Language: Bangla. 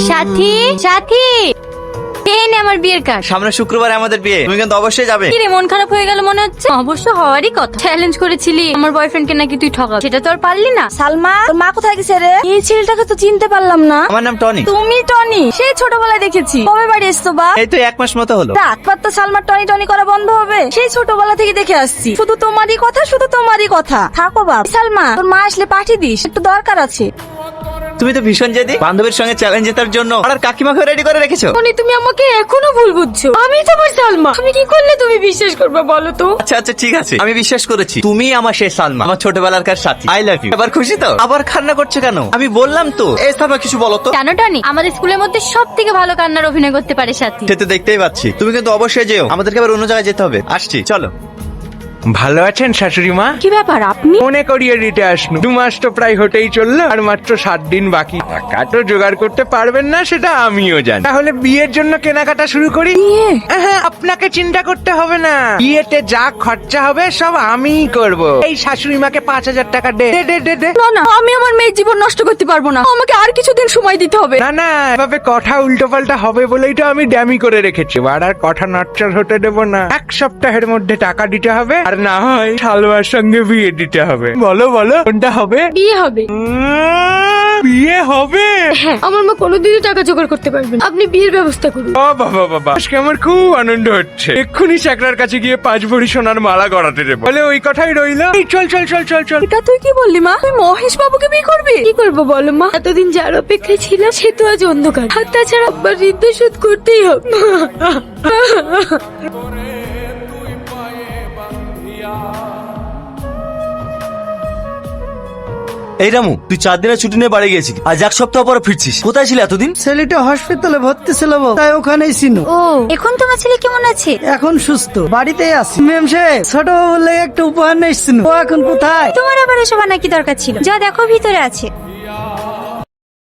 সাথী সাথী আমার বিয়ের কার্ড। সামনে শুক্রবারে আমাদের বিয়ে, তুমি কিন্তু অবশ্যই যাবে। কি রে, মন খারাপ হয়ে গেল মনে হচ্ছে? অবশ্য হওয়ারই কথা। চ্যালেঞ্জ করেছিলি আমার বয়ফ্রেন্ডকে নাকি তুই ঠকাবি, সেটা তো আর পারলি না। সালমা, তোর মা কোথায় গেছে রে? এই ছেলেটাকে তো চিনতে পারলাম না। আমার নাম টনি। তুমি টনি? সেই ছোটবেলায় দেখেছি। কবে বাড়ি এসছো বা? এই তো 1 মাস মতো হলো। রাতবার তো সালমার টনি টনি করা বন্ধ হবে? সেই ছোটবেলা থেকে দেখে আসছি, শুধু তোমারই কথা, শুধু তোমারই কথা। থাকো বাপ। সালমা, তোর মা আসলে পাঠিয়ে দিস, একটু দরকার আছে। তুমি তো ভীষণ জেদি, বান্ধবীর সঙ্গে চ্যালেঞ্জ জেতার জন্য আর কাকিমাকে রেডি করে রেখেছো। টনি, তুমি আমাকে এখনো ভুল বুঝছো। আমি তোমার সালমা। তুমি কি করলে তুমি বিশ্বাস করবে বলো তো? আচ্ছা আচ্ছা ঠিক আছে, আমি বিশ্বাস করেছি তুমি আমার সেই সালমা, আমার ছোটবেলার সাথী। I love you. এবার খুশি তো? আবার কান্না করছে কেন? আমি বললাম তো। এই সালমা, কিছু বলো তো। জানো টনি, আমাদের স্কুলের মধ্যে সব থেকে ভালো কান্নার অভিনয় করতে পারে সাথী। সে তো দেখতেই পাচ্ছি। তুমি কিন্তু অবশ্যই যেও, আমাদেরকে আবার অন্য জায়গায় যেতে হবে। আসছি, চলো। ভালো আছেন শাশুড়ি মা? কি ব্যাপার আপনি? মনে করিয়ে দিতে আসনু। 2 মাস তো প্রায় হতেই চললো, আর মাত্র 7 দিন বাকি। টাকা তো জোগাড় করতে পারবেন না, সেটা আমিও জানি। তাহলে বিয়ের জন্য কেনাকাটা শুরু করি। হ্যাঁ, আপনাকে চিন্তা করতে হবে না। বিয়েতে যা খরচা হবে সব আমিই করব। এই শাশুড়ি মাকে 5000 টাকা দে দে দে দে দে। না না, আমি আমার মেয়ের জীবন নষ্ট করতে পারবো না। আমাকে আর কিছুদিন সময় দিতে হবে। না না, এভাবে কথা উল্টো পাল্টা হবে বলেই তো আমি ড্যামি করে রেখেছি। এবার আর কথা নড়চড় হতে দেবো না। 1 সপ্তাহের মধ্যে টাকা দিতে হবে, আর না হয় সালমার সঙ্গে বিয়ে দিতে হবে। বলো বলো, কোনটা হবে? বিয়ে হবে। বিয়ে হবে? হ্যাঁ, আমার মা কোনোদিনই টাকা জোগাড় করতে পারবে না। আপনি বিয়ের ব্যবস্থা করুন। ও বাবা বাবা, আজকে আমার খুব আনন্দ হচ্ছে। এক্ষুনি চাকরার কাছে গিয়ে 5 ভরি সোনার মালা গড়াতে দেবো। বলে ওই কথাই রইলো। এই চল চল চল চল চল। এটা তুই কি বললি মা? তুই মহেশ বাবুকে বিয়ে করবি? কি করবো বলো মা? এতদিন যার অপেক্ষায় ছিল সে তো আজ অন্ধকার। আর তাছাড়া আব্বার ঋণ শোধ করতেই হবে। এই রামু, তুই 4 দিনের ছুটি নিয়ে বাড়ি গেছিলি, আজ 1 সপ্তাহ পরে ফিরছিস। কোথায় ছিল এতদিন? ছেলেটা হসপিটালে ভর্তি ছিল, তাই ওখানেই ছিল। ও, এখন তোমার ছেলে কেমন আছে? এখন সুস্থ, বাড়িতেই আছে। মেম সাহেব, ছোট বললে একটা উপহার নিয়ে এসেছিল, ও এখন কোথায়? তোমার আবার এসব আনা কি দরকার ছিল? যা দেখো ভিতরে আছে।